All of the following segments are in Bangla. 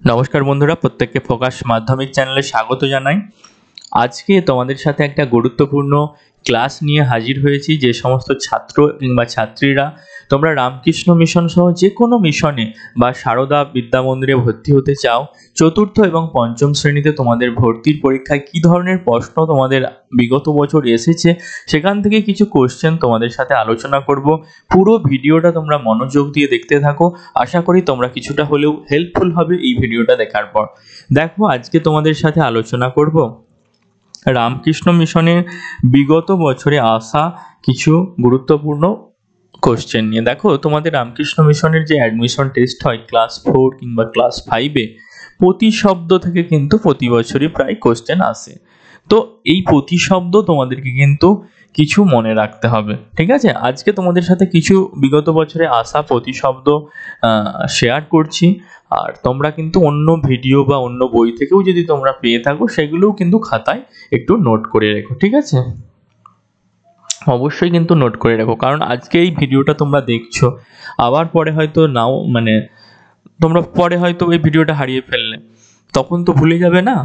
নমস্কার বন্ধুরা, প্রত্যেককে ফোকাস মাধ্যমিক চ্যানেলে স্বাগত জানাই। আজকে তোমাদের সাথে একটা গুরুত্বপূর্ণ ক্লাস নিয়ে হাজির হয়েছি। যে সমস্ত ছাত্র কিংবা ছাত্রীরা তোমরা রামকৃষ্ণ মিশন সহ যে কোনো মিশনে বা সারদা বিদ্যা মন্দিরে ভর্তি হতে চাও, চতুর্থ এবং পঞ্চম শ্রেণীতে তোমাদের ভর্তির পরীক্ষায় কি ধরনের প্রশ্ন তোমাদের বিগত বছর এসেছে সেখান থেকে কিছু কোশ্চেন তোমাদের সাথে আলোচনা করব। পুরো ভিডিওটা তোমরা মনোযোগ দিয়ে দেখতে থাকো, আশা করি তোমরা কিছুটা হলেও হেল্পফুল হবে এই ভিডিওটা দেখার পর। দেখো, আজকে তোমাদের সাথে আলোচনা করব রামকৃষ্ণ মিশনের বিগত বছরে আসা কিছু গুরুত্বপূর্ণ কোশ্চেন নিয়ে। দেখো, তোমাদের রামকৃষ্ণ মিশনের যে অ্যাডমিশন টেস্ট হয় ক্লাস 4 কিংবা ক্লাস 5-এ, প্রতি শব্দ থেকে কিন্তু প্রতি বছরই প্রায় কোশ্চেন আসে। তো এই প্রতি শব্দ তোমাদেরকে কিন্তু কিছু মনে রাখতে হবে, ঠিক আছে? আজকে তোমাদের সাথে কিছু বিগত বছরে আসা প্রতি শব্দ শেয়ার করছি। আর তোমরা কিন্তু অন্য ভিডিও বা অন্য বই থেকেও যদি তোমরা পেয়ে থাকো সেগুলোও কিন্তু খাতায় একটু নোট করে রেখো, ঠিক আছে? অবশ্যই কিন্তু নোট করে রাখো, কারণ আজকে এই ভিডিওটা তোমরা দেখছো, আবার পরে হয়তো নাও, তোমরা পরে হয়তো এই ভিডিওটা হারিয়ে ফেললে, তখন তো ভুলে যাবে না।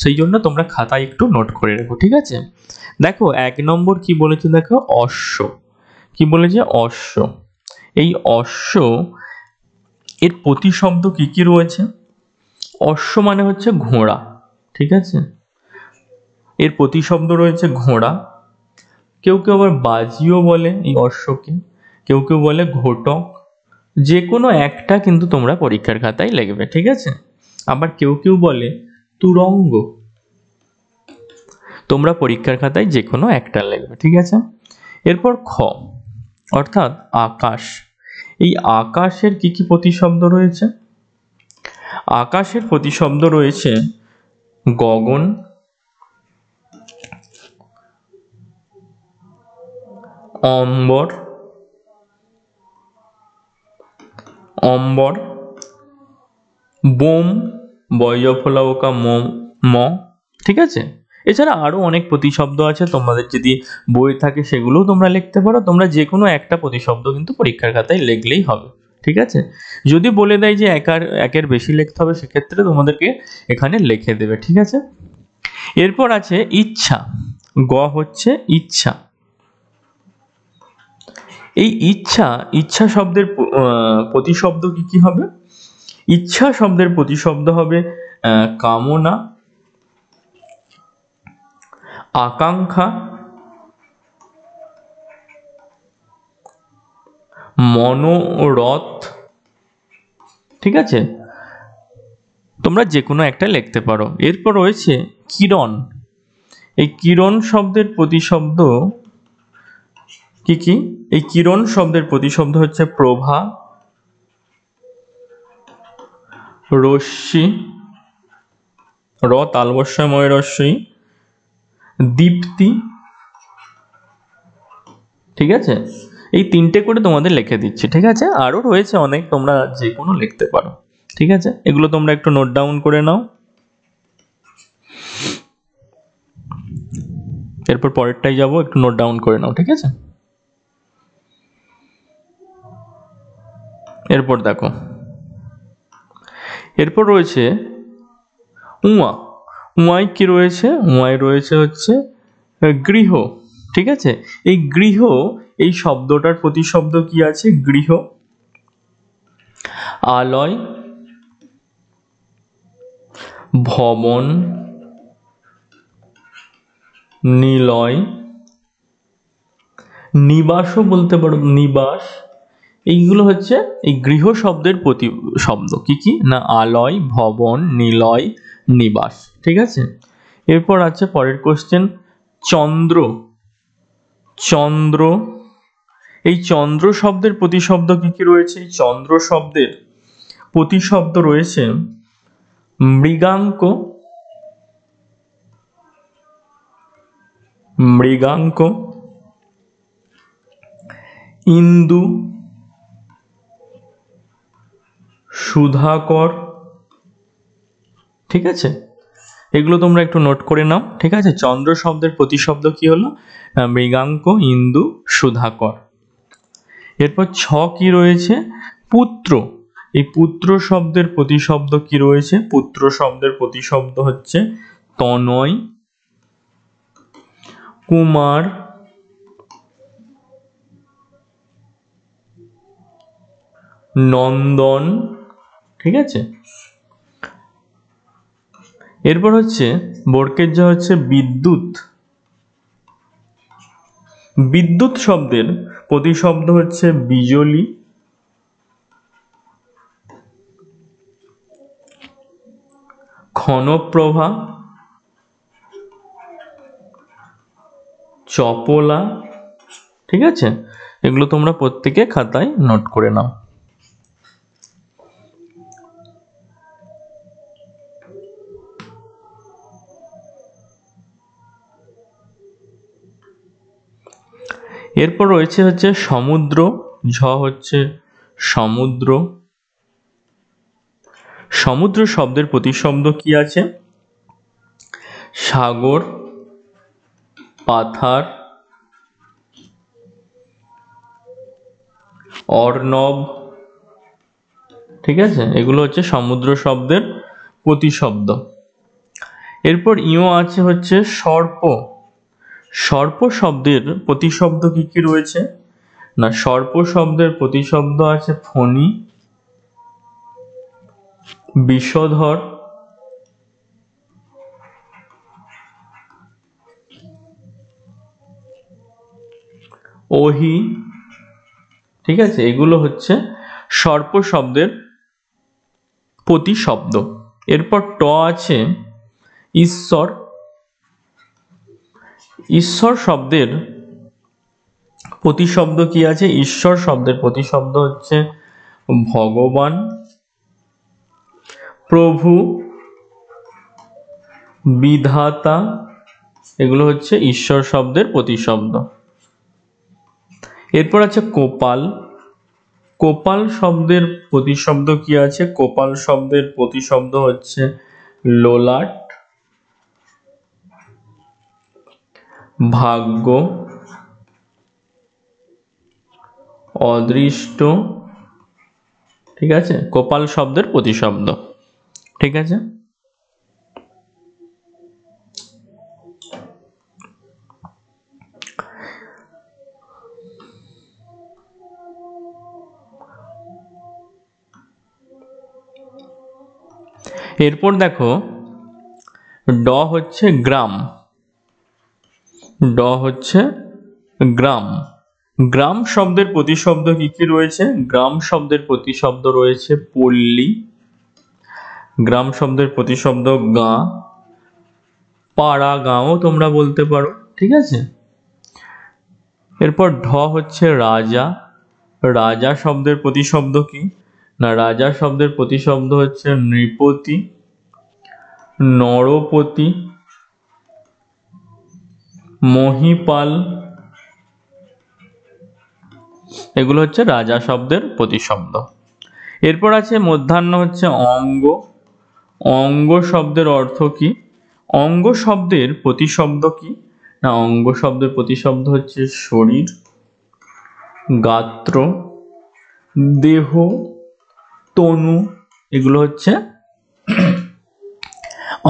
সেই জন্য তোমরা খাতায় একটু নোট করে রাখো, ঠিক আছে? দেখো, 1 নম্বর কি বলেছে, দেখো অশ্ব। কি বলেছে? অশ্ব। এই অশ্ব এর প্রতিশব্দ কি কি রয়েছে? অশ্ব মানে হচ্ছে ঘোড়া, ঠিক আছে? এর প্রতিশব্দ রয়েছে ঘোড়া। কেউ কেউ আবার বাজিও বলে এই অশ্বকে, কেউ কেউ বলে ঘোটক। যে কোনো একটা কিন্তু তোমরা পরীক্ষার খাতায় লিখবে, ঠিক আছে? আবার কেউ কেউ বলে তুরঙ্গ। তোমরা পরীক্ষার খাতায় যে কোনো একটা লিখবে, ঠিক আছে? এরপর খ, অর্থাৎ আকাশ। এই আকাশের কি কি প্রতিশব্দ রয়েছে? আকাশের প্রতিশব্দ রয়েছে গগন, অম্বর, অম্বর, বোম, বয়ফলাওকা ম, ঠিক আছে? এছাড়া আরো অনেক প্রতিশব্দ আছে, তোমাদের যদি বই থাকে সেগুলোও তোমরা লিখতে পারো। তোমরা যে কোনো একটা প্রতিশব্দ কিন্তু পরীক্ষার খাতায় লিখলেই হবে, ঠিক আছে? যদি বলে দেয় যে একের বেশি লিখতে হবে, সেক্ষেত্রে তোমাদেরকে এখানে লিখে দেবে, ঠিক আছে? এরপর আছে ইচ্ছা। গ হচ্ছে ইচ্ছা। এই ইচ্ছা শব্দের প্রতিশব্দ কি কি হবে? ইচ্ছা শব্দের প্রতিশব্দ হবে কামনা, আকাঙ্ক্ষা, মনোরথ, ঠিক আছে? তোমরা যে কোনো একটা লিখতে পারো। এরপর রয়েছে কিরণ। এই কিরণ শব্দের প্রতিশব্দ কি কি? এই কিরণ শব্দের প্রতিশব্দ হচ্ছে প্রভা, রশ্মি, র তালবস্যময় রশ্মি, দীপ্তি, ঠিক আছে? এই তিনটে করে তোমাদের লিখে দিচ্ছি, ঠিক আছে? আরো রয়েছে অনেক, তোমরা যে কোনো লিখতে পারো, ঠিক আছে? এগুলো তোমরা একটু নোট ডাউন করে নাও। এরপর পরেরটাই যাব, একটু নোট ডাউন করে নাও, ঠিক আছে? এরপর দেখো, এরপর রয়েছে উয়া। উয়ায় কি রয়েছে? উয়ায় রয়েছে হচ্ছে গৃহ, ঠিক আছে? এই গৃহ, এই শব্দটার প্রতিশব্দ কি আছে? গৃহ, আলয়, ভবন, নিলয়, নিবাসও বলতে পারো, নিবাস। এইগুলো হচ্ছে এই গৃহ শব্দের প্রতিশব্দ। কি কি? না আলয়, ভবন, নিলয়, নিবাস, ঠিক আছে? এরপর আছে পরের কোশ্চেন চন্দ্র। চন্দ্র, এই চন্দ্র শব্দের প্রতিশব্দ কি কি রয়েছে? এই চন্দ্র শব্দের প্রতিশব্দ রয়েছে মৃগাঙ্ক, মৃগাঙ্ক, ইন্দু, সুধাকর, ঠিক আছে? এগুলো তোমরা একটু নোট করে নাও, ঠিক আছে? চন্দ্র শব্দের প্রতিশব্দ কি হলো? মৃগাঙ্ক, ইন্দু, সুধাকর। এরপর ছ কি রয়েছে? পুত্র। এই পুত্র শব্দের প্রতিশব্দ কি রয়েছে? পুত্র শব্দের প্রতিশব্দ হচ্ছে তনয়, কুমার, নন্দন। ঠিক আছে, এরপর হচ্ছে বর্গের জ হচ্ছে বিদ্যুৎ। বিদ্যুৎ শব্দের প্রতিশব্দ হচ্ছে বিজলি, ক্ষণপ্রভা, চপলা। ঠিক আছে, এগুলো তোমরা প্রত্যেকে খাতায় নোট করে নাও। এরপর রয়েছে হচ্ছে সমুদ্র, ঝ হচ্ছে সমুদ্র। সমুদ্র শব্দের প্রতিশব্দ কি আছে? সাগর, পাথার, অর্ণব। ঠিক আছে, এগুলো হচ্ছে সমুদ্র শব্দের প্রতিশব্দ। এরপর ইও আছে হচ্ছে সর্প। সর্প শব্দের প্রতিশব্দ কি কি রয়েছে? না, সর্প শব্দের প্রতিশব্দ আছে ফণী, বিষধর, ওহি। ঠিক আছে, এগুলো হচ্ছে সর্প শব্দের প্রতিশব্দ। এরপর ট আছে ঈশ্বর। ঈশ্বর শব্দের প্রতিশব্দ কি আছে? ঈশ্বর শব্দের প্রতিশব্দ হচ্ছে ভগবান, প্রভু, বিধাতা। এগুলো হচ্ছে ঈশ্বর শব্দের প্রতিশব্দ। এরপর আছে কোপাল। কোপাল শব্দের প্রতিশব্দ কি আছে? কোপাল শব্দের প্রতিশব্দ হচ্ছে ললাট, ভাগ্য, অদৃষ্ট। ঠিক আছে, কোপাল শব্দের প্রতিশব্দ। ঠিক আছে, এরপর দেখো ড হচ্ছে গ্রাম। ড হচ্ছে গ্রাম। গ্রাম শব্দের প্রতিশব্দ কি কি রয়েছে? গ্রাম শব্দের প্রতিশব্দ রয়েছে পল্লী। গ্রাম শব্দের প্রতিশব্দ গাঁ, পাড়া, গাঁও তোমরা বলতে পারো। ঠিক আছে, এরপর ঢ হচ্ছে রাজা। রাজা শব্দের প্রতিশব্দ কি? না, রাজা শব্দের প্রতিশব্দ হচ্ছে নৃপতি, নরপতি, মহিপাল। এগুলো হচ্ছে রাজা শব্দের প্রতিশব্দ। এরপর আছে মধ্যাহ্ন হচ্ছে অঙ্গ। অঙ্গ শব্দের অর্থ কি? অঙ্গ শব্দের প্রতিশব্দ কি? না, অঙ্গ শব্দের প্রতিশব্দ হচ্ছে শরীর, গাত্র, দেহ, তনু। এগুলো হচ্ছে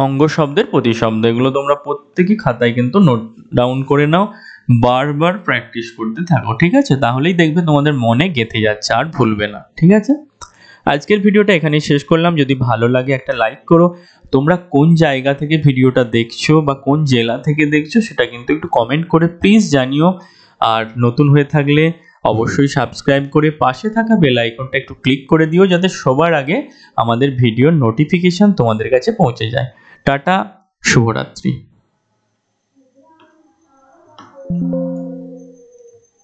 অঙ্গ শব্দের প্রতিশব্দ। এগুলো তোমরা প্রত্যেকই খাতায় কিন্তু নোট ডাউন করে নাও, বারবার প্র্যাকটিস করতে থাকো। ঠিক আছে, তাহলেই দেখবে তোমাদের মনে গেঁথে যাচ্ছে, আর ভুলবে না। ঠিক আছে, আজকের ভিডিওটা এখানেই শেষ করলাম। যদি ভালো লাগে একটা লাইক করো। তোমরা কোন জায়গা থেকে ভিডিওটা দেখছো বা কোন জেলা থেকে দেখছো সেটা কিন্তু একটু কমেন্ট করে প্লিজ জানিও। আর নতুন হয়ে থাকলে অবশ্যই সাবস্ক্রাইব করে পাশে থাকা বেল আইকনটা একটু ক্লিক করে দিও, যাতে সবার আগে আমাদের ভিডিওর নোটিফিকেশন তোমাদের কাছে পৌঁছে যায়। টাটা, শুভরাত্রি।